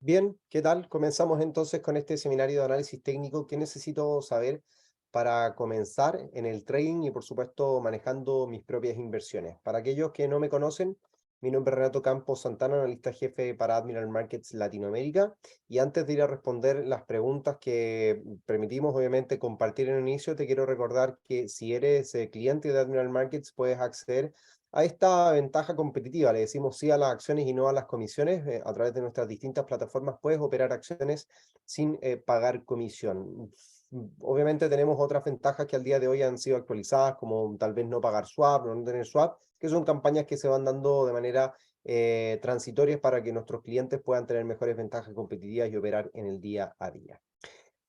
Bien, ¿qué tal? Comenzamos entonces con este seminario de análisis técnico. ¿Qué necesito saber para comenzar en el trading y, por supuesto, manejando mis propias inversiones? Para aquellos que no me conocen, mi nombre es Renato Campos Santana, analista jefe para Admiral Markets Latinoamérica. Y antes de ir a responder las preguntas que permitimos, obviamente, compartir en el inicio, te quiero recordar que si eres cliente de Admiral Markets, puedes acceder a esta ventaja competitiva. Le decimos sí a las acciones y no a las comisiones. A través de nuestras distintas plataformas puedes operar acciones sin pagar comisión. Obviamente tenemos otras ventajas que al día de hoy han sido actualizadas, como tal vez no pagar swap, no tener swap, que son campañas que se van dando de manera transitorias para que nuestros clientes puedan tener mejores ventajas competitivas y operar en el día a día.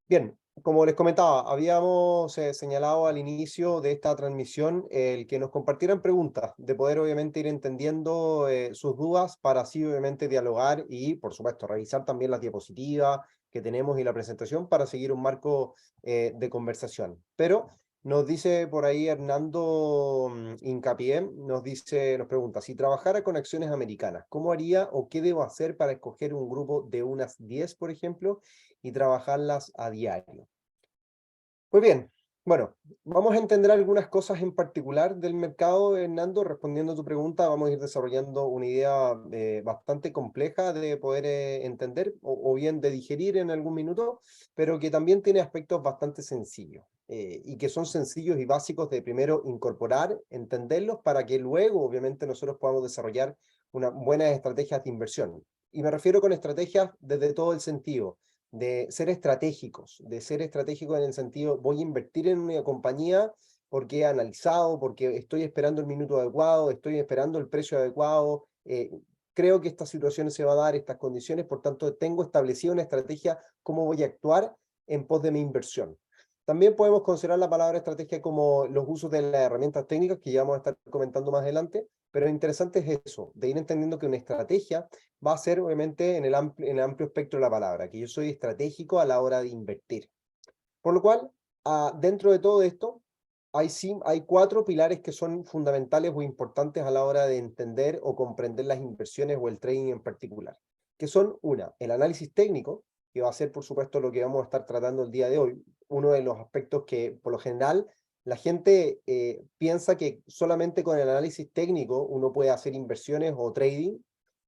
Bien, como les comentaba, habíamos señalado al inicio de esta transmisión el que nos compartieran preguntas, de poder obviamente ir entendiendo sus dudas para así obviamente dialogar y, por supuesto, revisar también las diapositivas que tenemos y la presentación para seguir un marco de conversación. Pero nos dice por ahí Hernando Hincapié, nos pregunta, si trabajara con acciones americanas, ¿cómo haría o qué debo hacer para escoger un grupo de unas 10, por ejemplo, y trabajarlas a diario? Muy bien, bueno, vamos a entender algunas cosas en particular del mercado, Hernando. Respondiendo a tu pregunta, vamos a ir desarrollando una idea bastante compleja de poder entender o bien de digerir en algún minuto, pero que también tiene aspectos bastante sencillos y que son sencillos y básicos de primero incorporar, entenderlos, para que luego, obviamente, nosotros podamos desarrollar unas buenas estrategias de inversión. Y me refiero con estrategias desde todo el sentido de ser estratégicos en el sentido, voy a invertir en una compañía porque he analizado, porque estoy esperando el minuto adecuado, estoy esperando el precio adecuado, creo que esta situación se va a dar, estas condiciones, por tanto tengo establecida una estrategia, cómo voy a actuar en pos de mi inversión. También podemos considerar la palabra estrategia como los usos de las herramientas técnicas que ya vamos a estar comentando más adelante, pero lo interesante es eso, de ir entendiendo que una estrategia va a ser obviamente en el amplio espectro de la palabra, que yo soy estratégico a la hora de invertir. Por lo cual, dentro de todo esto, hay cuatro pilares que son fundamentales o importantes a la hora de entender o comprender las inversiones o el trading en particular, que son el análisis técnico, que va a ser por supuesto lo que vamos a estar tratando el día de hoy, uno de los aspectos que por lo general la gente piensa que solamente con el análisis técnico uno puede hacer inversiones o trading.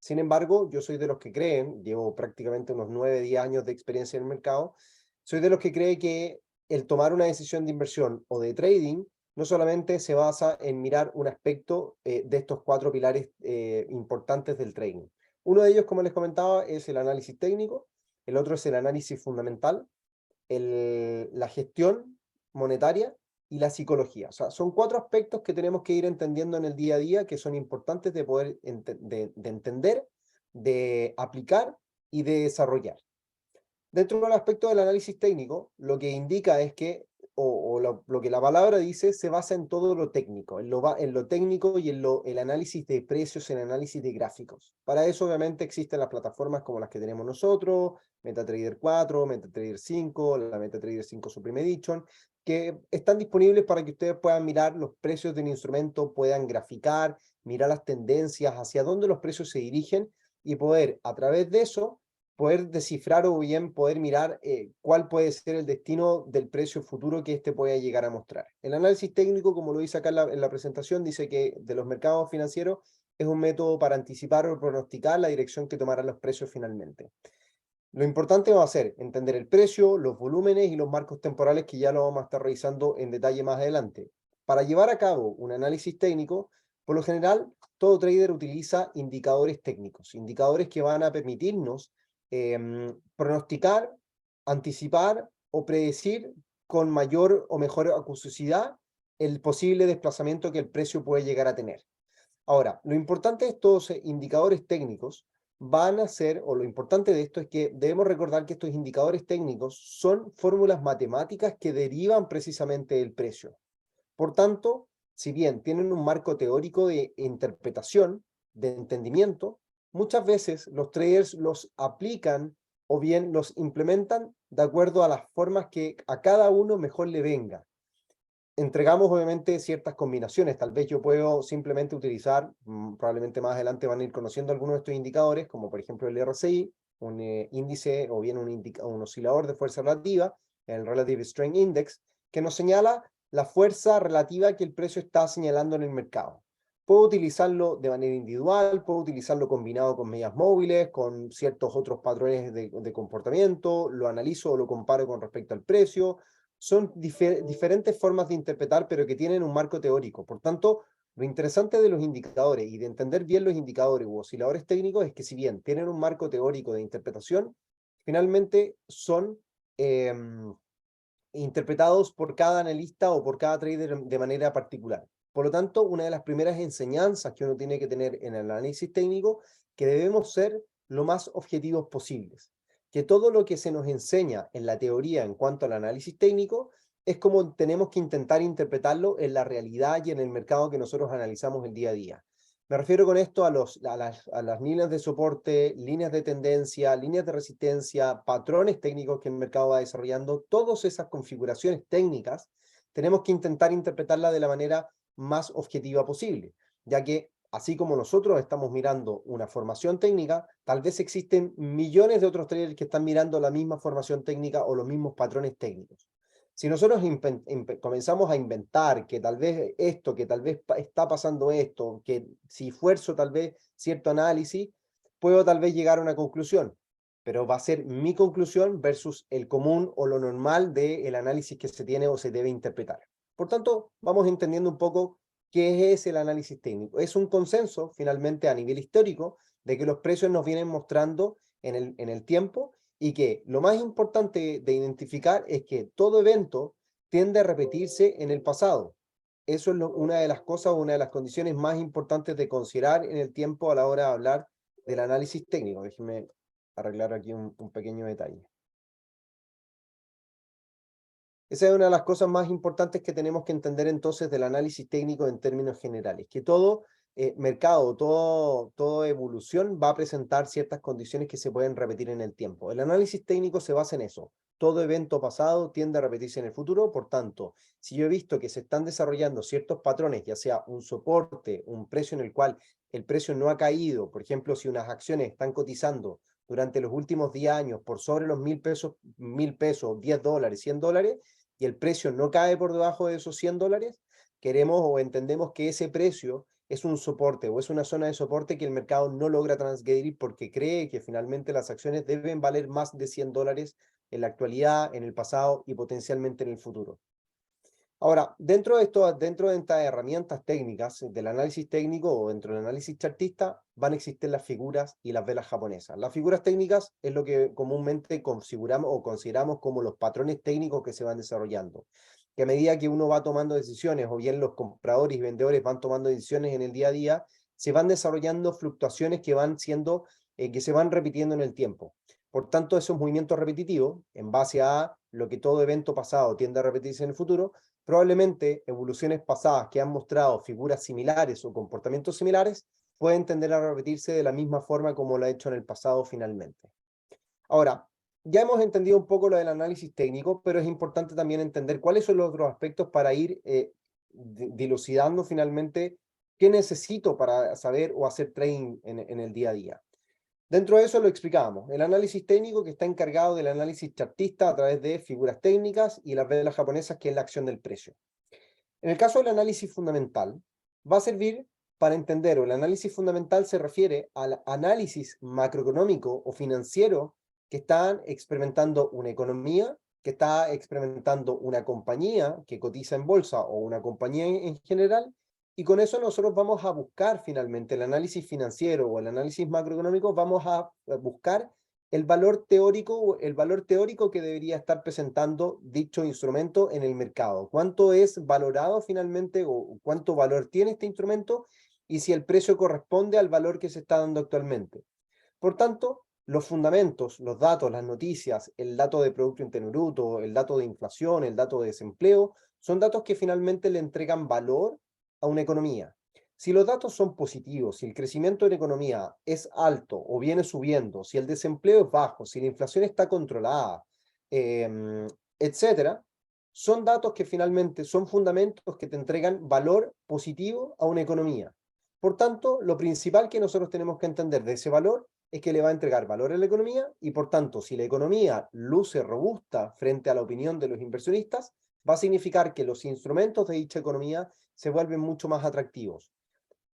Sin embargo, yo soy de los que creen, llevo prácticamente unos 9, 10 años de experiencia en el mercado, soy de los que cree que el tomar una decisión de inversión o de trading no solamente se basa en mirar un aspecto de estos cuatro pilares importantes del trading. Uno de ellos, como les comentaba, es el análisis técnico, el otro es el análisis fundamental, la gestión monetaria y la psicología. O sea, son cuatro aspectos que tenemos que ir entendiendo en el día a día que son importantes de poder de entender, de aplicar y de desarrollar. Dentro del aspecto del análisis técnico, lo que indica es que, lo que la palabra dice, se basa en todo lo técnico, en lo técnico y en el análisis de precios, en análisis de gráficos. Para eso, obviamente, existen las plataformas como las que tenemos nosotros, MetaTrader 4, MetaTrader 5, la MetaTrader 5 Supreme Edition, que están disponibles para que ustedes puedan mirar los precios de un instrumento, puedan graficar, mirar las tendencias, hacia dónde los precios se dirigen y poder, a través de eso, poder descifrar o bien poder mirar cuál puede ser el destino del precio futuro que éste pueda llegar a mostrar. El análisis técnico, como lo dice acá en la presentación, dice que de los mercados financieros es un método para anticipar o pronosticar la dirección que tomarán los precios finalmente. Lo importante va a ser entender el precio, los volúmenes y los marcos temporales, que ya lo vamos a estar revisando en detalle más adelante. Para llevar a cabo un análisis técnico, por lo general, todo trader utiliza indicadores técnicos, indicadores que van a permitirnos pronosticar, anticipar o predecir con mayor o mejor acuciosidad el posible desplazamiento que el precio puede llegar a tener. Ahora, lo importante de estos indicadores técnicos van a ser, o lo importante de esto es que debemos recordar que estos indicadores técnicos son fórmulas matemáticas que derivan precisamente del precio. Por tanto, si bien tienen un marco teórico de interpretación, de entendimiento, muchas veces los traders los aplican o bien los implementan de acuerdo a las formas que a cada uno mejor le venga. Entregamos obviamente ciertas combinaciones. Tal vez yo puedo simplemente utilizar, probablemente más adelante van a ir conociendo algunos de estos indicadores, como por ejemplo el RSI, un índice o bien un oscilador de fuerza relativa, el Relative Strength Index, que nos señala la fuerza relativa que el precio está señalando en el mercado. Puedo utilizarlo de manera individual, puedo utilizarlo combinado con medias móviles, con ciertos otros patrones de comportamiento, lo analizo o lo comparo con respecto al precio. Son diferentes formas de interpretar, pero que tienen un marco teórico. Por tanto, lo interesante de los indicadores y de entender bien los indicadores u osciladores técnicos es que si bien tienen un marco teórico de interpretación, finalmente son interpretados por cada analista o por cada trader de manera particular. Por lo tanto, una de las primeras enseñanzas que uno tiene que tener en el análisis técnico, que debemos ser lo más objetivos posibles. Que todo lo que se nos enseña en la teoría en cuanto al análisis técnico es como tenemos que intentar interpretarlo en la realidad y en el mercado que nosotros analizamos el día a día. Me refiero con esto a las líneas de soporte, líneas de tendencia, líneas de resistencia, patrones técnicos que el mercado va desarrollando. Todas esas configuraciones técnicas tenemos que intentar interpretarlas de la manera más objetiva posible, ya que así como nosotros estamos mirando una formación técnica, tal vez existen millones de otros traders que están mirando la misma formación técnica o los mismos patrones técnicos. Si nosotros comenzamos a inventar que tal vez esto, que tal vez está pasando esto, que si fuerzo tal vez cierto análisis, puedo tal vez llegar a una conclusión, pero va a ser mi conclusión versus el común o lo normal del análisis que se tiene o se debe interpretar. Por tanto, vamos entendiendo un poco qué es el análisis técnico. Es un consenso, finalmente, a nivel histórico, de que los precios nos vienen mostrando en el tiempo y que lo más importante de identificar es que todo evento tiende a repetirse en el pasado. Eso es una de las cosas, una de las condiciones más importantes de considerar en el tiempo a la hora de hablar del análisis técnico. Déjenme arreglar aquí un pequeño detalle. Esa es una de las cosas más importantes que tenemos que entender entonces del análisis técnico en términos generales, que todo mercado, toda evolución va a presentar ciertas condiciones que se pueden repetir en el tiempo. El análisis técnico se basa en eso. Todo evento pasado tiende a repetirse en el futuro, por tanto, si yo he visto que se están desarrollando ciertos patrones, ya sea un soporte, un precio en el cual el precio no ha caído, por ejemplo, si unas acciones están cotizando durante los últimos 10 años por sobre los 1.000 pesos, $10, $100, y el precio no cae por debajo de esos $100, queremos o entendemos que ese precio es un soporte o es una zona de soporte que el mercado no logra transgredir porque cree que finalmente las acciones deben valer más de $100 en la actualidad, en el pasado y potencialmente en el futuro. Ahora, dentro de estas herramientas técnicas del análisis técnico o dentro del análisis chartista van a existir las figuras y las velas japonesas. Las figuras técnicas es lo que comúnmente configuramos o consideramos como los patrones técnicos que se van desarrollando. Que a medida que uno va tomando decisiones o bien los compradores y vendedores van tomando decisiones en el día a día, se van desarrollando fluctuaciones que se van repitiendo en el tiempo. Por tanto, esos movimientos repetitivos, en base a lo que todo evento pasado tiende a repetirse en el futuro, probablemente evoluciones pasadas que han mostrado figuras similares o comportamientos similares pueden tender a repetirse de la misma forma como lo ha hecho en el pasado finalmente. Ahora, ya hemos entendido un poco lo del análisis técnico, pero es importante también entender cuáles son los otros aspectos para ir dilucidando finalmente qué necesito para saber o hacer trading en el día a día. Dentro de eso lo explicábamos, el análisis técnico que está encargado del análisis chartista a través de figuras técnicas y las velas japonesas, que es la acción del precio. En el caso del análisis fundamental, va a servir para entender, o el análisis fundamental se refiere al análisis macroeconómico o financiero que están experimentando una economía, que está experimentando una compañía que cotiza en bolsa o una compañía en general, y con eso nosotros vamos a buscar finalmente el análisis financiero o el análisis macroeconómico, vamos a buscar el valor teórico que debería estar presentando dicho instrumento en el mercado. ¿Cuánto es valorado finalmente o cuánto valor tiene este instrumento y si el precio corresponde al valor que se está dando actualmente? Por tanto, los fundamentos, los datos, las noticias, el dato de Producto Interno Bruto, el dato de inflación, el dato de desempleo, son datos que finalmente le entregan valor a una economía. Si los datos son positivos, si el crecimiento de la economía es alto o viene subiendo, si el desempleo es bajo, si la inflación está controlada, etcétera, son datos que finalmente son fundamentos que te entregan valor positivo a una economía. Por tanto, lo principal que nosotros tenemos que entender de ese valor es que le va a entregar valor a la economía y por tanto, si la economía luce robusta frente a la opinión de los inversionistas, va a significar que los instrumentos de dicha economía se vuelven mucho más atractivos.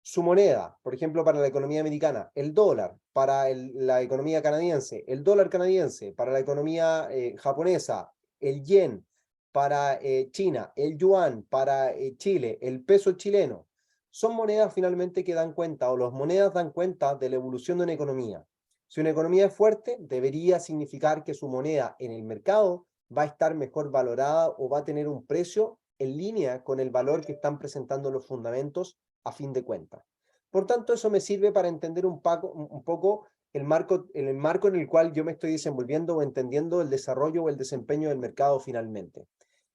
Su moneda, por ejemplo, para la economía americana, el dólar, para la economía canadiense, el dólar canadiense, para la economía japonesa, el yen, para China, el yuan, para Chile, el peso chileno, son monedas finalmente que dan cuenta, o las monedas dan cuenta de la evolución de una economía. Si una economía es fuerte, debería significar que su moneda en el mercado va a estar mejor valorada o va a tener un precio en línea con el valor que están presentando los fundamentos a fin de cuentas. Por tanto, eso me sirve para entender un poco el marco en el cual yo me estoy desenvolviendo o entendiendo el desarrollo o el desempeño del mercado finalmente.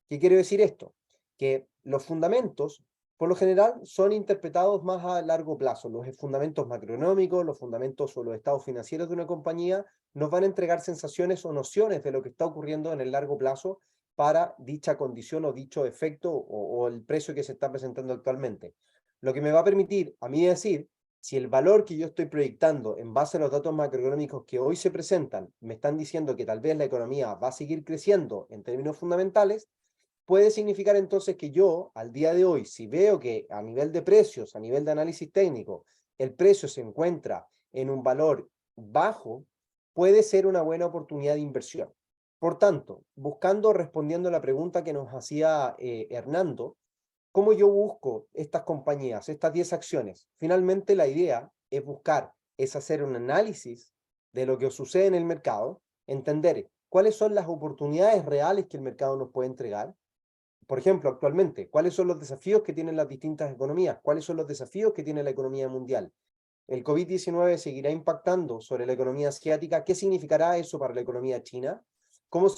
¿Qué quiere decir esto? Que los fundamentos, por lo general, son interpretados más a largo plazo. Los fundamentos macroeconómicos, los fundamentos o los estados financieros de una compañía nos van a entregar sensaciones o nociones de lo que está ocurriendo en el largo plazo para dicha condición o dicho efecto o el precio que se está presentando actualmente. Lo que me va a permitir a mí decir si el valor que yo estoy proyectando en base a los datos macroeconómicos que hoy se presentan me están diciendo que tal vez la economía va a seguir creciendo en términos fundamentales, puede significar entonces que yo, al día de hoy, si veo que a nivel de precios, a nivel de análisis técnico, el precio se encuentra en un valor bajo, puede ser una buena oportunidad de inversión. Por tanto, respondiendo a la pregunta que nos hacía Hernando, ¿cómo yo busco estas compañías, estas 10 acciones? Finalmente, la idea es hacer un análisis de lo que sucede en el mercado, entender cuáles son las oportunidades reales que el mercado nos puede entregar. Por ejemplo, actualmente, ¿cuáles son los desafíos que tienen las distintas economías? ¿Cuáles son los desafíos que tiene la economía mundial? ¿El COVID-19 seguirá impactando sobre la economía asiática? ¿Qué significará eso para la economía china?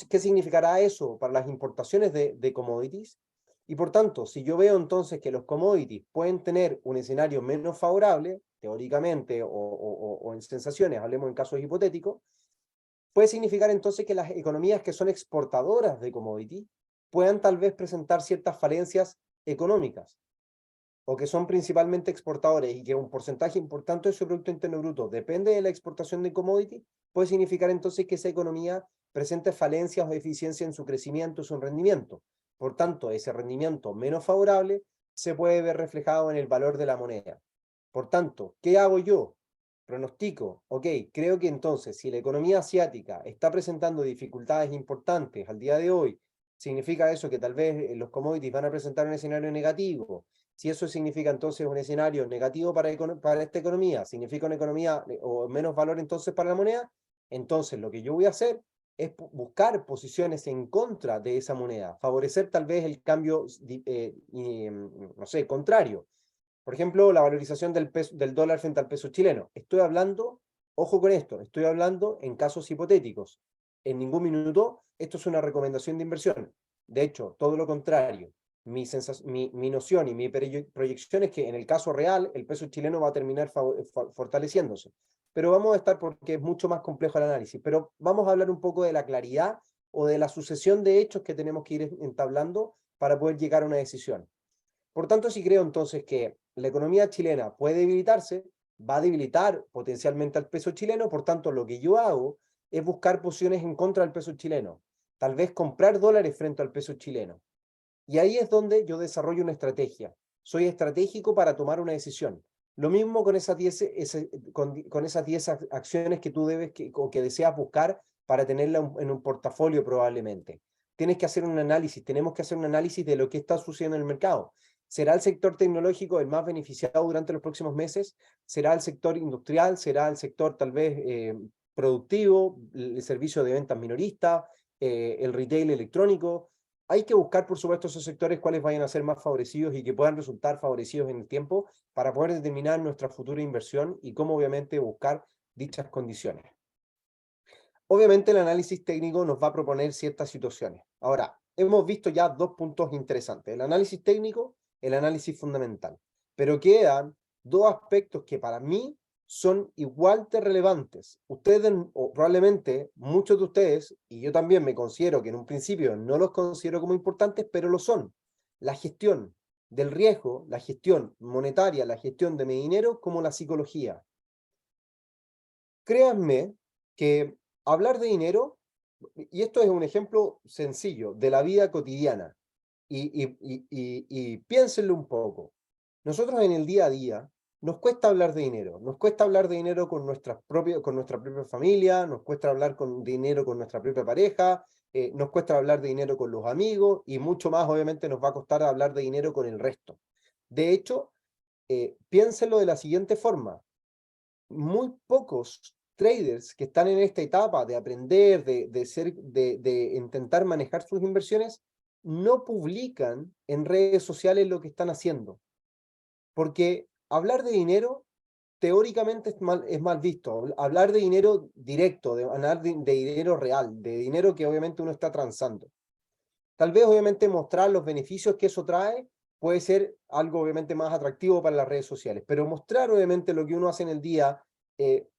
¿Qué significará eso para las importaciones de commodities? Y por tanto, si yo veo entonces que los commodities pueden tener un escenario menos favorable, teóricamente o en sensaciones, hablemos en casos hipotéticos, puede significar entonces que las economías que son exportadoras de commodities puedan tal vez presentar ciertas falencias económicas o que son principalmente exportadores y que un porcentaje importante de su Producto Interno Bruto depende de la exportación de commodities, puede significar entonces que esa economía presente falencias o deficiencias en su crecimiento, su rendimiento. Por tanto, ese rendimiento menos favorable se puede ver reflejado en el valor de la moneda. Por tanto, ¿qué hago yo? Pronostico, ok, creo que entonces si la economía asiática está presentando dificultades importantes al día de hoy, significa eso que tal vez los commodities van a presentar un escenario negativo. Si eso significa entonces un escenario negativo para esta economía, significa una economía o menos valor entonces para la moneda, entonces lo que yo voy a hacer es buscar posiciones en contra de esa moneda, favorecer tal vez el cambio, no sé, contrario. Por ejemplo, la valorización del dólar frente al peso chileno. Estoy hablando, ojo con esto, estoy hablando en casos hipotéticos. En ningún minuto esto es una recomendación de inversión. De hecho, todo lo contrario. Mi noción y mi proyección es que en el caso real el peso chileno va a terminar fortaleciéndose. Pero vamos a estar porque es mucho más complejo el análisis. Pero vamos a hablar un poco de la claridad o de la sucesión de hechos que tenemos que ir entablando para poder llegar a una decisión. Por tanto, si creo entonces que la economía chilena puede debilitarse, va a debilitar potencialmente al peso chileno, por tanto, lo que yo hago es buscar posiciones en contra del peso chileno, tal vez comprar dólares frente al peso chileno. Y ahí es donde yo desarrollo una estrategia. Soy estratégico para tomar una decisión. Lo mismo con esas 10, con esas 10 acciones que tú debes o que deseas buscar para tenerla en un portafolio probablemente. Tienes que hacer un análisis, tenemos que hacer un análisis de lo que está sucediendo en el mercado. ¿Será el sector tecnológico el más beneficiado durante los próximos meses? ¿Será el sector industrial? ¿Será el sector tal vez productivo? ¿El servicio de ventas minorista? ¿El retail electrónico? Hay que buscar, por supuesto, esos sectores cuáles vayan a ser más favorecidos y que puedan resultar favorecidos en el tiempo para poder determinar nuestra futura inversión y cómo obviamente buscar dichas condiciones. Obviamente el análisis técnico nos va a proponer ciertas situaciones. Ahora, hemos visto ya dos puntos interesantes, el análisis técnico, el análisis fundamental, pero quedan dos aspectos que para mí son igual de relevantes. Ustedes, o probablemente muchos de ustedes, y yo también me considero que en un principio no los considero como importantes, pero lo son. La gestión del riesgo, la gestión monetaria, la gestión de mi dinero, como la psicología. Créanme que hablar de dinero, y esto es un ejemplo sencillo de la vida cotidiana, y piénsenlo un poco. Nosotros en el día a día nos cuesta hablar de dinero, nos cuesta hablar de dinero con nuestra propia familia, nos cuesta hablar con dinero con nuestra propia pareja, nos cuesta hablar de dinero con los amigos y mucho más obviamente nos va a costar hablar de dinero con el resto. De hecho, piénsenlo de la siguiente forma: muy pocos traders que están en esta etapa de aprender, de intentar manejar sus inversiones, no publican en redes sociales lo que están haciendo. Porque hablar de dinero teóricamente es mal visto. Hablar de dinero directo, de hablar de dinero real, de dinero que obviamente uno está transando. Tal vez obviamente mostrar los beneficios que eso trae puede ser algo obviamente más atractivo para las redes sociales, pero mostrar obviamente lo que uno hace en el día, eh,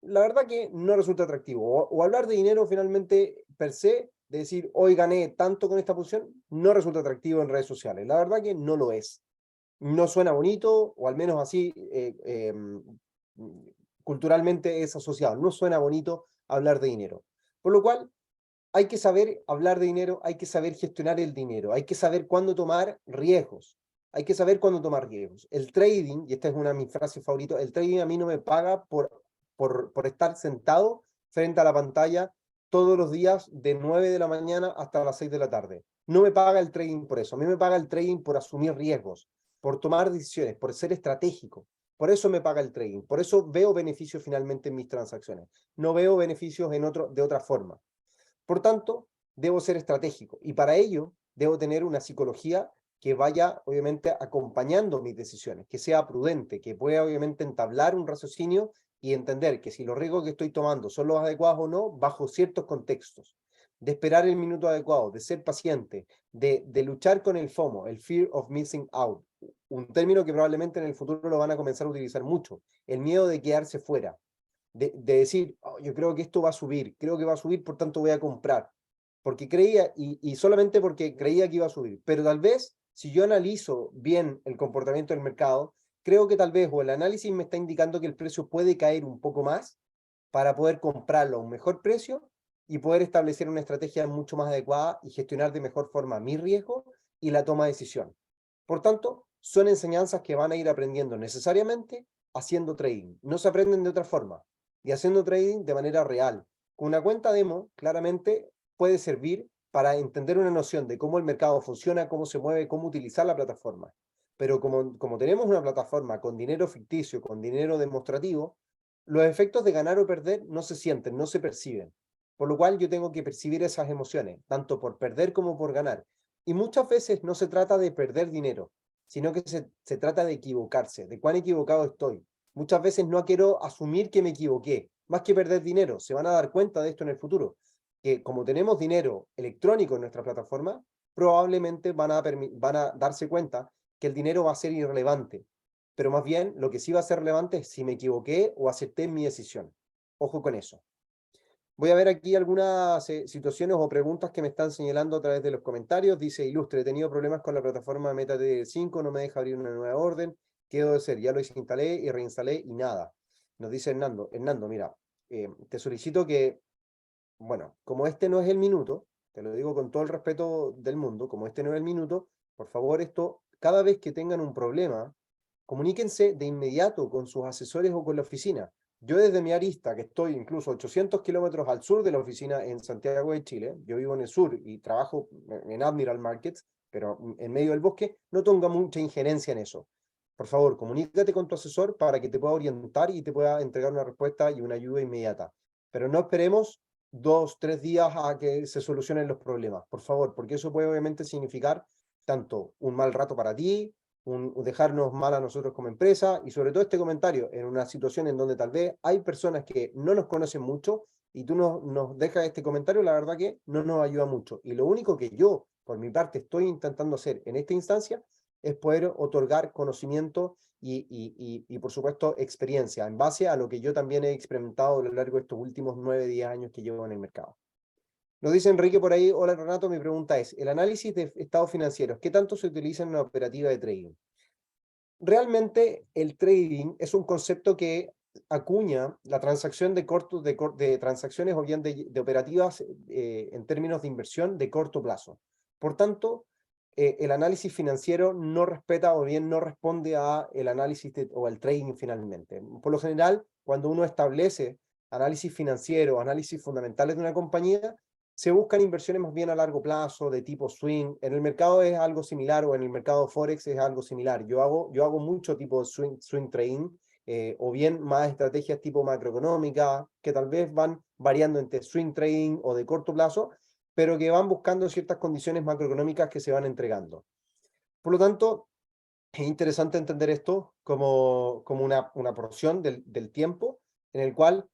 la verdad que no resulta atractivo. O hablar de dinero finalmente per se, de decir, hoy gané tanto con esta posición, no resulta atractivo en redes sociales. La verdad que no lo es. No suena bonito, o al menos así culturalmente es asociado. No suena bonito hablar de dinero. Por lo cual, hay que saber hablar de dinero, hay que saber gestionar el dinero, hay que saber cuándo tomar riesgos, hay que saber cuándo tomar riesgos. El trading, y esta es una de mis frases favoritas, el trading a mí no me paga por estar sentado frente a la pantalla todos los días de 9 de la mañana hasta las 6 de la tarde. No me paga el trading por eso, a mí me paga el trading por asumir riesgos, por tomar decisiones, por ser estratégico. Por eso me paga el trading, por eso veo beneficios finalmente en mis transacciones. No veo beneficios de otra forma. Por tanto, debo ser estratégico y para ello debo tener una psicología que vaya obviamente acompañando mis decisiones, que sea prudente, que pueda obviamente entablar un raciocinio y entender que si los riesgos que estoy tomando son los adecuados o no, bajo ciertos contextos, de esperar el minuto adecuado, de ser paciente, de luchar con el FOMO, el Fear of Missing Out, un término que probablemente en el futuro lo van a comenzar a utilizar mucho, el miedo de quedarse fuera, de decir, oh, yo creo que esto va a subir, creo que va a subir, por tanto voy a comprar, porque creía, y solamente porque creía que iba a subir, pero tal vez, si yo analizo bien el comportamiento del mercado, creo que tal vez, o el análisis me está indicando que el precio puede caer un poco más para poder comprarlo a un mejor precio y poder establecer una estrategia mucho más adecuada y gestionar de mejor forma mi riesgo y la toma de decisión. Por tanto, son enseñanzas que van a ir aprendiendo necesariamente haciendo trading. No se aprenden de otra forma y haciendo trading de manera real. Con una cuenta demo, claramente puede servir para entender una noción de cómo el mercado funciona, cómo se mueve, cómo utilizar la plataforma. Pero como tenemos una plataforma con dinero ficticio, con dinero demostrativo, los efectos de ganar o perder no se sienten, no se perciben. Por lo cual yo tengo que percibir esas emociones, tanto por perder como por ganar. Y muchas veces no se trata de perder dinero, sino que se trata de equivocarse, de cuán equivocado estoy. Muchas veces no quiero asumir que me equivoqué, más que perder dinero. Se van a dar cuenta de esto en el futuro, que como tenemos dinero electrónico en nuestra plataforma, probablemente van a darse cuenta que el dinero va a ser irrelevante, pero más bien lo que sí va a ser relevante es si me equivoqué o acepté mi decisión. Ojo con eso. Voy a ver aquí algunas situaciones o preguntas que me están señalando a través de los comentarios. Dice Ilustre, he tenido problemas con la plataforma MetaTrader 5, no me deja abrir una nueva orden. ¿Qué debo hacer? Ya lo instalé y reinstalé y nada. Nos dice Hernando, mira, te solicito que, bueno, como este no es el minuto, te lo digo con todo el respeto del mundo, como este no es el minuto, por favor, esto, cada vez que tengan un problema, comuníquense de inmediato con sus asesores o con la oficina. Yo desde mi arista, que estoy incluso 800 kilómetros al sur de la oficina en Santiago de Chile, yo vivo en el sur y trabajo en Admiral Markets, pero en medio del bosque, no tengo mucha injerencia en eso. Por favor, comunícate con tu asesor para que te pueda orientar y te pueda entregar una respuesta y una ayuda inmediata. Pero no esperemos 2, 3 días a que se solucionen los problemas, por favor, porque eso puede obviamente significar tanto un mal rato para ti, dejarnos mal a nosotros como empresa, y sobre todo este comentario en una situación en donde tal vez hay personas que no nos conocen mucho y tú nos dejas este comentario, la verdad que no nos ayuda mucho. Y lo único que yo, por mi parte, estoy intentando hacer en esta instancia es poder otorgar conocimiento y por supuesto, experiencia en base a lo que yo también he experimentado a lo largo de estos últimos 9, 10 años que llevo en el mercado. Nos dice Enrique por ahí, hola Renato, mi pregunta es, el análisis de estados financieros, ¿qué tanto se utiliza en una operativa de trading? Realmente el trading es un concepto que acuña la transacción de transacciones o bien de operativas en términos de inversión de corto plazo. Por tanto, el análisis financiero no respeta o bien no responde a el análisis o al trading finalmente. Por lo general, cuando uno establece análisis financiero, análisis fundamentales de una compañía, se buscan inversiones más bien a largo plazo, de tipo swing. En el mercado es algo similar, o en el mercado Forex es algo similar. Yo hago mucho tipo de swing trading, o bien más estrategias tipo macroeconómica, que tal vez van variando entre swing trading o de corto plazo, pero que van buscando ciertas condiciones macroeconómicas que se van entregando. Por lo tanto, es interesante entender esto como una porción del tiempo en el cual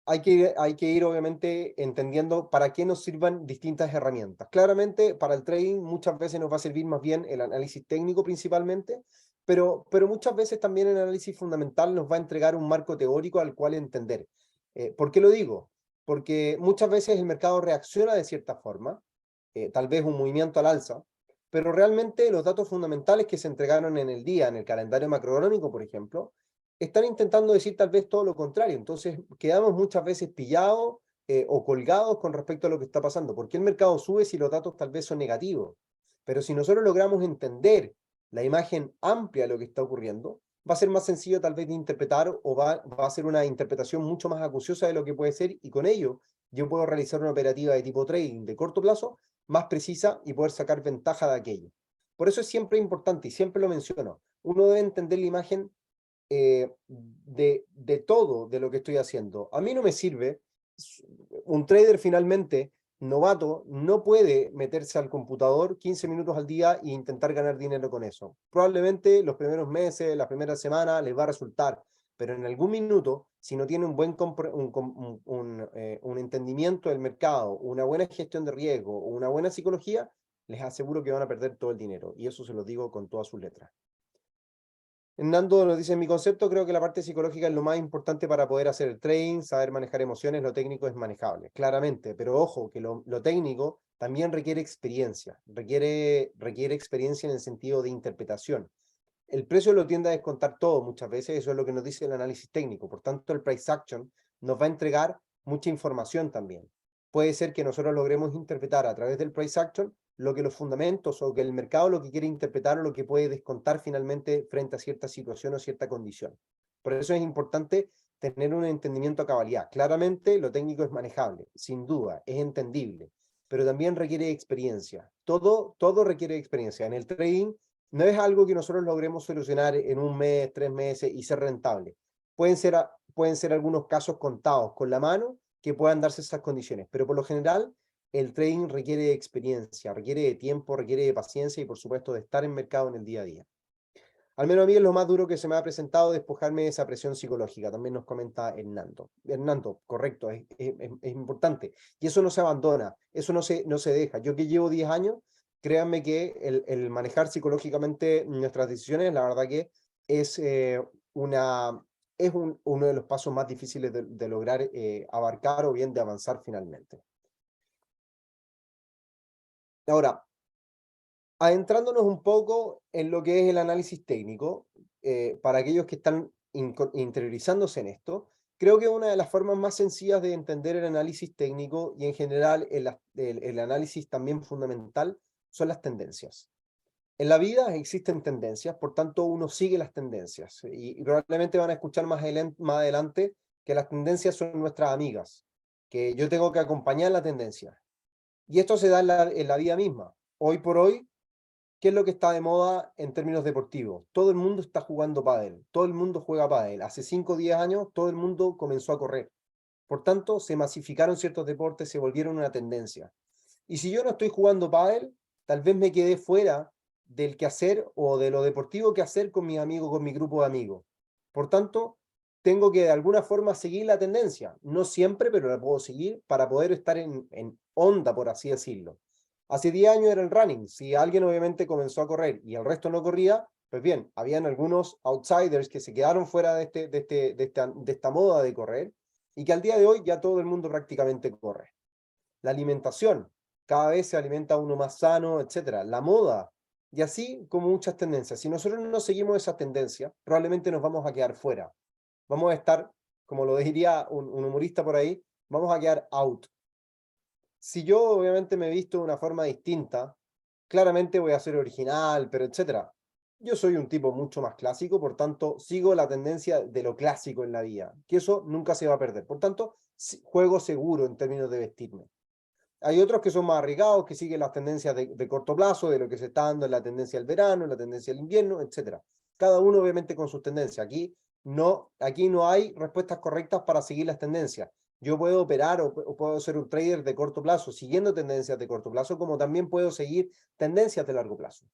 hay que ir obviamente entendiendo para qué nos sirvan distintas herramientas. Claramente para el trading muchas veces nos va a servir más bien el análisis técnico principalmente, pero muchas veces también el análisis fundamental nos va a entregar un marco teórico al cual entender. ¿Por qué lo digo? Porque muchas veces el mercado reacciona de cierta forma, tal vez un movimiento al alza, pero realmente los datos fundamentales que se entregaron en el día, en el calendario macroeconómico, por ejemplo, están intentando decir tal vez todo lo contrario. Entonces, quedamos muchas veces pillados o colgados con respecto a lo que está pasando. ¿Por qué el mercado sube si los datos tal vez son negativos? Pero si nosotros logramos entender la imagen amplia de lo que está ocurriendo, va a ser más sencillo tal vez de interpretar o va a ser una interpretación mucho más acuciosa de lo que puede ser, y con ello yo puedo realizar una operativa de tipo trading de corto plazo más precisa y poder sacar ventaja de aquello. Por eso es siempre importante, y siempre lo menciono, uno debe entender la imagen de todo de lo que estoy haciendo. A mí no me sirve, un trader finalmente novato no puede meterse al computador 15 minutos al día e intentar ganar dinero con eso. Probablemente los primeros meses, las primeras semanas les va a resultar, pero en algún minuto, si no tiene un buen un entendimiento del mercado, una buena gestión de riesgo o una buena psicología, les aseguro que van a perder todo el dinero. Y eso se lo digo con todas sus letras. Nando nos dice: en mi concepto, creo que la parte psicológica es lo más importante para poder hacer el trading, saber manejar emociones, lo técnico es manejable, claramente, pero ojo, que lo técnico también requiere experiencia, requiere experiencia en el sentido de interpretación. El precio lo tiende a descontar todo muchas veces, eso es lo que nos dice el análisis técnico, por tanto el price action nos va a entregar mucha información también. Puede ser que nosotros logremos interpretar a través del price action lo que los fundamentos o que el mercado lo que quiere interpretar o lo que puede descontar finalmente frente a cierta situación o cierta condición. Por eso es importante tener un entendimiento a cabalidad. Claramente lo técnico es manejable, sin duda, es entendible, pero también requiere experiencia. Todo requiere experiencia. En el trading no es algo que nosotros logremos solucionar en un mes, 3 meses y ser rentable. Pueden ser algunos casos contados con la mano que puedan darse esas condiciones, pero por lo general el trading requiere de experiencia, requiere de tiempo, requiere de paciencia y por supuesto de estar en mercado en el día a día. Al menos a mí es lo más duro que se me ha presentado, despojarme de esa presión psicológica, también nos comenta Hernando. Hernando, correcto, es importante. Y eso no se abandona, eso no se deja. Yo que llevo 10 años, créanme que el manejar psicológicamente nuestras decisiones, la verdad que es, uno de los pasos más difíciles de lograr abarcar o bien de avanzar finalmente. Ahora, adentrándonos un poco en lo que es el análisis técnico, para aquellos que están interiorizándose en esto, creo que una de las formas más sencillas de entender el análisis técnico y en general el análisis también fundamental son las tendencias. En la vida existen tendencias, por tanto uno sigue las tendencias y probablemente van a escuchar más adelante que las tendencias son nuestras amigas, que yo tengo que acompañar la tendencia. Y esto se da en la vida misma. Hoy por hoy, ¿qué es lo que está de moda en términos deportivos? Todo el mundo está jugando pádel, todo el mundo juega pádel. Hace 5 o 10 años todo el mundo comenzó a correr. Por tanto, se masificaron ciertos deportes, se volvieron una tendencia. Y si yo no estoy jugando pádel, tal vez me quedé fuera del quehacer o de lo deportivo que hacer con mis amigos, con mi grupo de amigos. Por tanto, tengo que de alguna forma seguir la tendencia. No siempre, pero la puedo seguir para poder estar en onda, por así decirlo. Hace 10 años era el running. Si alguien obviamente comenzó a correr y el resto no corría, pues bien, habían algunos outsiders que se quedaron fuera de esta moda de correr y que al día de hoy ya todo el mundo prácticamente corre. La alimentación, cada vez se alimenta uno más sano, etcétera. La moda, y así como muchas tendencias. Si nosotros no seguimos esas tendencias, probablemente nos vamos a quedar fuera. vamos a estar, como lo diría un humorista por ahí, vamos a quedar out. Si yo obviamente me he visto de una forma distinta, claramente voy a ser original, pero etcétera. Yo soy un tipo mucho más clásico, por tanto, sigo la tendencia de lo clásico en la vida, que eso nunca se va a perder. Por tanto, juego seguro en términos de vestirme. Hay otros que son más arriesgados, que siguen las tendencias de corto plazo, de lo que se está dando en la tendencia del verano, en la tendencia del invierno, etcétera. Cada uno obviamente con sus tendencias. Aquí no hay respuestas correctas para seguir las tendencias. Yo puedo operar o puedo ser un trader de corto plazo siguiendo tendencias de corto plazo, como también puedo seguir tendencias de largo plazo.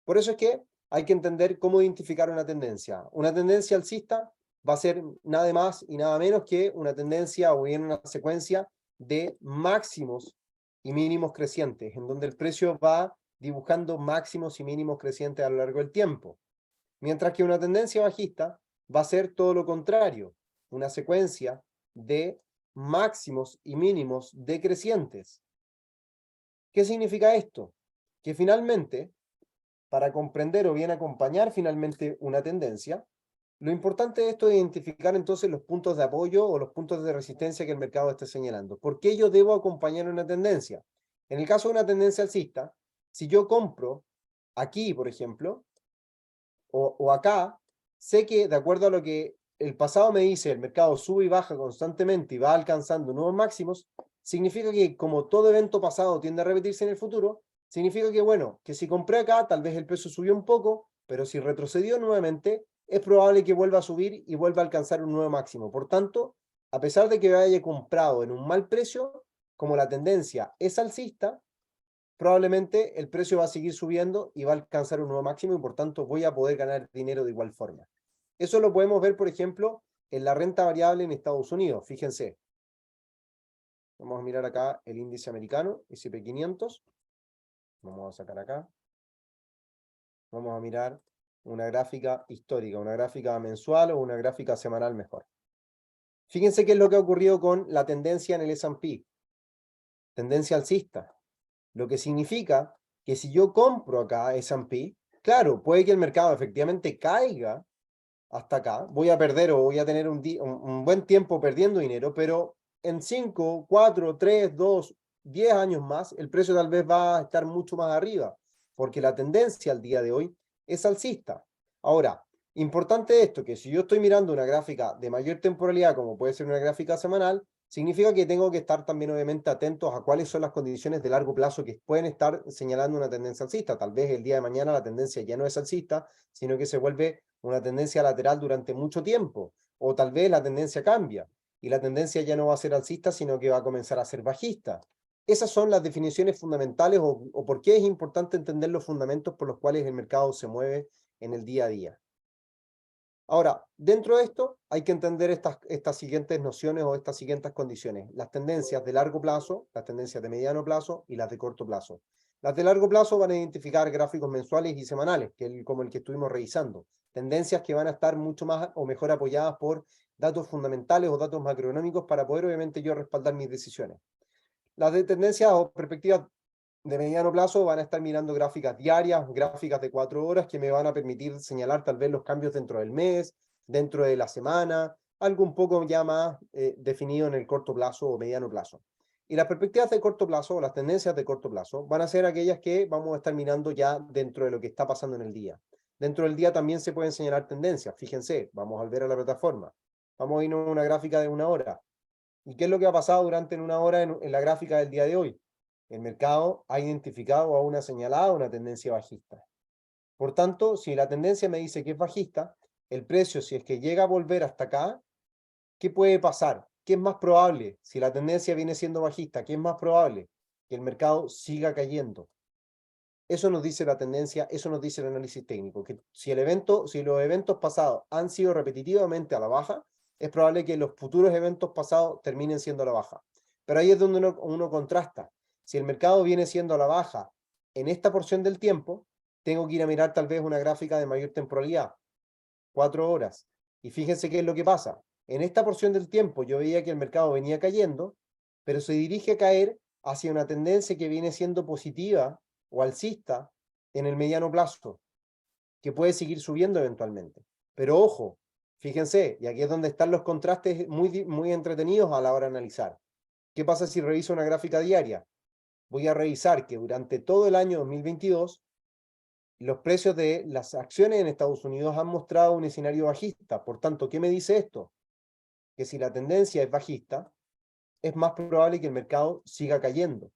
Por eso es que hay que entender cómo identificar una tendencia. Una tendencia alcista va a ser nada más y nada menos que una tendencia o bien una secuencia de máximos y mínimos crecientes, en donde el precio va dibujando máximos y mínimos crecientes a lo largo del tiempo. Mientras que una tendencia bajista va a ser todo lo contrario, una secuencia de máximos y mínimos decrecientes. ¿Qué significa esto? Que finalmente, para comprender o bien acompañar finalmente una tendencia, lo importante de esto es identificar entonces los puntos de apoyo o los puntos de resistencia que el mercado esté señalando. ¿Por qué yo debo acompañar una tendencia? En el caso de una tendencia alcista, si yo compro aquí, por ejemplo, o acá, sé que de acuerdo a lo que el pasado me dice, el mercado sube y baja constantemente y va alcanzando nuevos máximos, significa que como todo evento pasado tiende a repetirse en el futuro, significa que, bueno, que si compré acá, tal vez el precio subió un poco, pero si retrocedió nuevamente, es probable que vuelva a subir y vuelva a alcanzar un nuevo máximo. Por tanto, a pesar de que haya comprado en un mal precio, como la tendencia es alcista, probablemente el precio va a seguir subiendo y va a alcanzar un nuevo máximo y por tanto voy a poder ganar dinero de igual forma. Eso lo podemos ver, por ejemplo, en la renta variable en Estados Unidos. Fíjense, vamos a mirar acá el índice americano, S&P 500. Vamos a sacar acá. Vamos a mirar una gráfica histórica, una gráfica mensual o una gráfica semanal mejor. Fíjense qué es lo que ha ocurrido con la tendencia en el S&P. Tendencia alcista. Lo que significa que si yo compro acá S&P, claro, puede que el mercado efectivamente caiga hasta acá, voy a perder o voy a tener un buen tiempo perdiendo dinero, pero en 5, 4, 3, 2, 10 años más, el precio tal vez va a estar mucho más arriba, porque la tendencia al día de hoy es alcista. Ahora, importante esto, que si yo estoy mirando una gráfica de mayor temporalidad, como puede ser una gráfica semanal, significa que tengo que estar también obviamente atentos a cuáles son las condiciones de largo plazo que pueden estar señalando una tendencia alcista. Tal vez el día de mañana la tendencia ya no es alcista, sino que se vuelve una tendencia lateral durante mucho tiempo, o tal vez la tendencia cambia y la tendencia ya no va a ser alcista, sino que va a comenzar a ser bajista. Esas son las definiciones fundamentales o por qué es importante entender los fundamentos por los cuales el mercado se mueve en el día a día. Ahora, dentro de esto hay que entender estas siguientes nociones o estas siguientes condiciones. Las tendencias de largo plazo, las tendencias de mediano plazo y las de corto plazo. Las de largo plazo van a identificar gráficos mensuales y semanales, como el que estuvimos revisando. Tendencias que van a estar mucho más o mejor apoyadas por datos fundamentales o datos macroeconómicos para poder obviamente yo respaldar mis decisiones. Las de tendencias o perspectivas de mediano plazo van a estar mirando gráficas diarias, gráficas de 4 horas que me van a permitir señalar tal vez los cambios dentro del mes, dentro de la semana, algo un poco ya más definido en el corto plazo o mediano plazo. Y las perspectivas de corto plazo o las tendencias de corto plazo van a ser aquellas que vamos a estar mirando ya dentro de lo que está pasando en el día. Dentro del día también se pueden señalar tendencias. Fíjense, vamos a volver a la plataforma. Vamos a ir a una gráfica de 1 hora. ¿Y qué es lo que ha pasado durante una hora en la gráfica del día de hoy? El mercado ha identificado o aún ha señalado una tendencia bajista. Por tanto, si la tendencia me dice que es bajista, el precio, si es que llega a volver hasta acá, ¿qué puede pasar? ¿Qué es más probable? Si la tendencia viene siendo bajista, ¿qué es más probable? Que el mercado siga cayendo. Eso nos dice la tendencia, eso nos dice el análisis técnico, que si los eventos pasados han sido repetitivamente a la baja, es probable que los futuros eventos pasados terminen siendo a la baja. Pero ahí es donde uno contrasta. Si el mercado viene siendo a la baja en esta porción del tiempo, tengo que ir a mirar tal vez una gráfica de mayor temporalidad, 4 horas. Y fíjense qué es lo que pasa. En esta porción del tiempo yo veía que el mercado venía cayendo, pero se dirige a caer hacia una tendencia que viene siendo positiva o alcista en el mediano plazo, que puede seguir subiendo eventualmente. Pero ojo, Fíjense, y aquí es donde están los contrastes muy entretenidos a la hora de analizar. ¿Qué pasa si reviso una gráfica diaria? Voy a revisar que durante todo el año 2022, los precios de las acciones en Estados Unidos han mostrado un escenario bajista. Por tanto, ¿qué me dice esto? Que si la tendencia es bajista, es más probable que el mercado siga cayendo.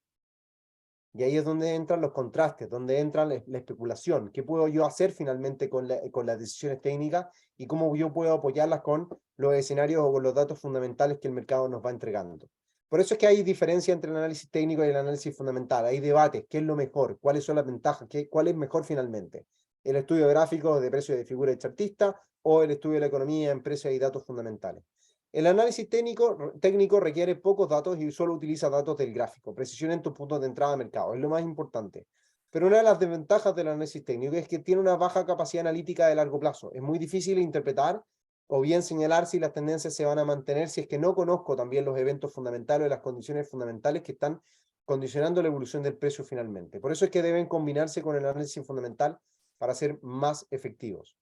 Y ahí es donde entran los contrastes, donde entra la especulación. ¿Qué puedo yo hacer finalmente con las decisiones técnicas y cómo yo puedo apoyarlas con los escenarios o con los datos fundamentales que el mercado nos va entregando? Por eso es que hay diferencia entre el análisis técnico y el análisis fundamental. Hay debates, ¿qué es lo mejor? ¿Cuáles son las ventajas? ¿Cuál es mejor finalmente? ¿El estudio gráfico de precios de figura de chartista o el estudio de la economía en precios y datos fundamentales? El análisis técnico requiere pocos datos y solo utiliza datos del gráfico. Precisión en tus puntos de entrada a mercado, es lo más importante. Pero una de las desventajas del análisis técnico es que tiene una baja capacidad analítica de largo plazo. Es muy difícil interpretar o bien señalar si las tendencias se van a mantener si es que no conozco también los eventos fundamentales o las condiciones fundamentales que están condicionando la evolución del precio finalmente. Por eso es que deben combinarse con el análisis fundamental para ser más efectivos.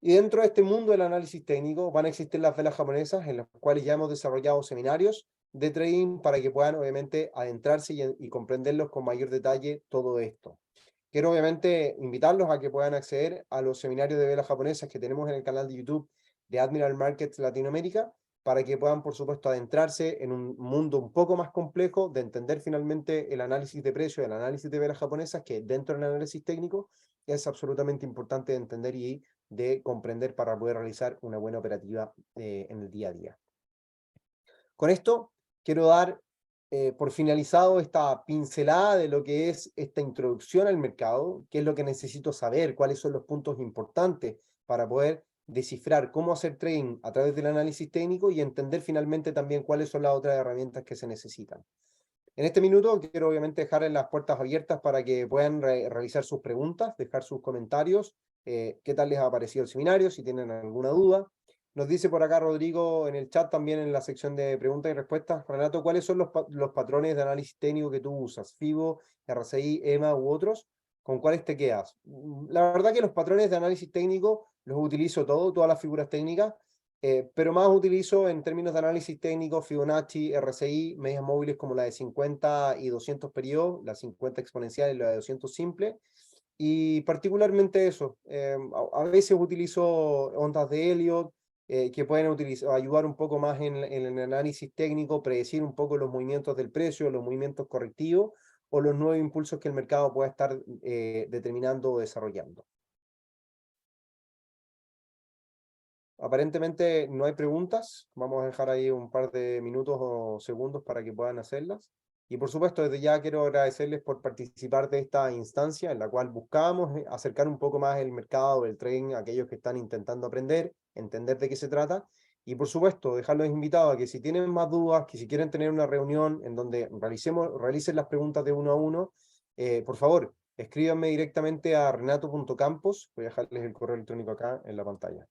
Y dentro de este mundo del análisis técnico van a existir las velas japonesas, en las cuales ya hemos desarrollado seminarios de trading para que puedan obviamente adentrarse y comprenderlos con mayor detalle todo esto. Quiero obviamente invitarlos a que puedan acceder a los seminarios de velas japonesas que tenemos en el canal de YouTube de Admiral Markets Latinoamérica, para que puedan, por supuesto, adentrarse en un mundo un poco más complejo de entender finalmente el análisis de precio, el análisis de velas japonesas, que dentro del análisis técnico es absolutamente importante de entender y de comprender para poder realizar una buena operativa en el día a día. Con esto quiero dar por finalizado esta pincelada de lo que es esta introducción al mercado, qué es lo que necesito saber, cuáles son los puntos importantes para poder descifrar cómo hacer trading a través del análisis técnico y entender finalmente también cuáles son las otras herramientas que se necesitan. En este minuto quiero obviamente dejar las puertas abiertas para que puedan realizar sus preguntas, dejar sus comentarios, qué tal les ha parecido el seminario, si tienen alguna duda. Nos dice por acá Rodrigo en el chat, también en la sección de preguntas y respuestas, Renato, ¿cuáles son los patrones de análisis técnico que tú usas? ¿FIBO, RSI, EMA u otros? ¿Con cuáles te quedas? La verdad que los patrones de análisis técnico los utilizo todas las figuras técnicas, pero más utilizo en términos de análisis técnico Fibonacci, RSI, medias móviles como la de 50 y 200 periodos, la 50 exponencial y la de 200 simple, y particularmente eso. A veces utilizo ondas de Elliott, que pueden ayudar un poco más en el análisis técnico, predecir un poco los movimientos del precio, los movimientos correctivos o los nuevos impulsos que el mercado pueda estar determinando o desarrollando. Aparentemente no hay preguntas. Vamos a dejar ahí un par de minutos o segundos para que puedan hacerlas. Y por supuesto, desde ya quiero agradecerles por participar de esta instancia en la cual buscamos acercar un poco más el mercado del trading a aquellos que están intentando aprender, entender de qué se trata. Y por supuesto, dejarlos invitados a que si tienen más dudas, que si quieren tener una reunión en donde realicen las preguntas de uno a uno, por favor, escríbanme directamente a renato.campos. Voy a dejarles el correo electrónico acá en la pantalla.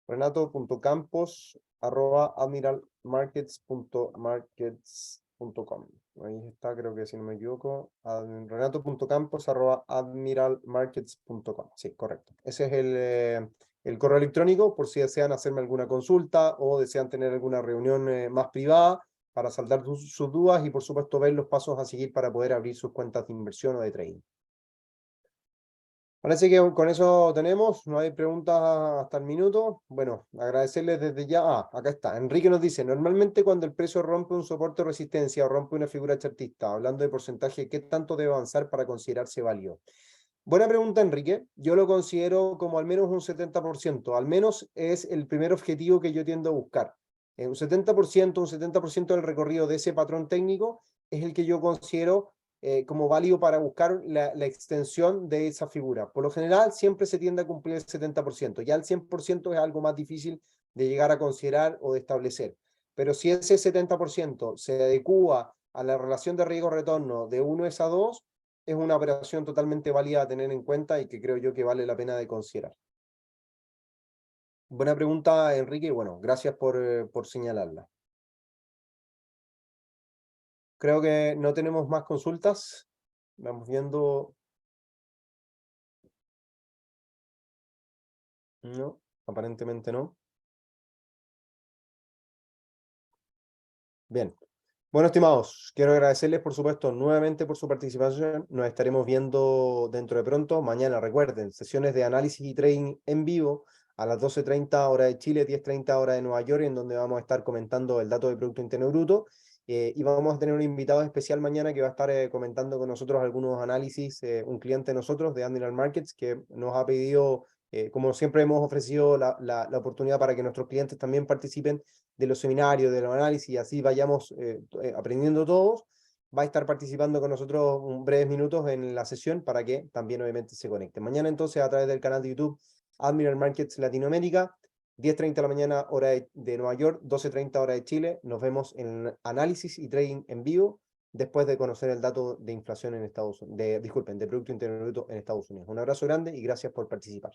renato.campos@admiralmarkets.com. Ahí está, creo que si no me equivoco. renato.campos@admiralmarkets.com. Sí, correcto. Ese es el correo electrónico por si desean hacerme alguna consulta o desean tener alguna reunión más privada para saldar sus dudas y por supuesto ver los pasos a seguir para poder abrir sus cuentas de inversión o de trading. Parece que con eso tenemos, no hay preguntas hasta el minuto. Bueno, agradecerles desde ya. Acá está. Enrique nos dice, normalmente cuando el precio rompe un soporte o resistencia o rompe una figura chartista, hablando de porcentaje, ¿qué tanto debe avanzar para considerarse válido? Buena pregunta, Enrique. Yo lo considero como al menos un 70%. Al menos es el primer objetivo que yo tiendo a buscar. Un 70% del recorrido de ese patrón técnico es el que yo considero como válido para buscar la extensión de esa figura. Por lo general, siempre se tiende a cumplir el 70%. Ya el 100% es algo más difícil de llegar a considerar o de establecer. Pero si ese 70% se adecúa a la relación de riesgo-retorno de 1:2, es una operación totalmente válida a tener en cuenta y que creo yo que vale la pena de considerar. Buena pregunta, Enrique, y bueno, gracias por señalarla. Creo que no tenemos más consultas. Vamos viendo. No. Aparentemente no. Bien. Bueno, estimados, quiero agradecerles, por supuesto, nuevamente por su participación. Nos estaremos viendo dentro de pronto. Mañana, recuerden, sesiones de análisis y trading en vivo a las 12:30 hora de Chile, 10:30 hora de Nueva York, en donde vamos a estar comentando el dato de Producto Interno Bruto. Y vamos a tener un invitado especial mañana que va a estar comentando con nosotros algunos análisis, un cliente de nosotros, de Admiral Markets, que nos ha pedido, como siempre hemos ofrecido la oportunidad para que nuestros clientes también participen de los seminarios, de los análisis, y así vayamos aprendiendo todos. Va a estar participando con nosotros un breves minutos en la sesión para que también obviamente se conecten. Mañana entonces a través del canal de YouTube Admiral Markets Latinoamérica, 10:30 de la mañana hora de Nueva York, 12:30 hora de Chile. Nos vemos en análisis y trading en vivo después de conocer el dato de inflación en Estados Unidos, disculpen, de Producto Interno Bruto en Estados Unidos. Un abrazo grande y gracias por participar.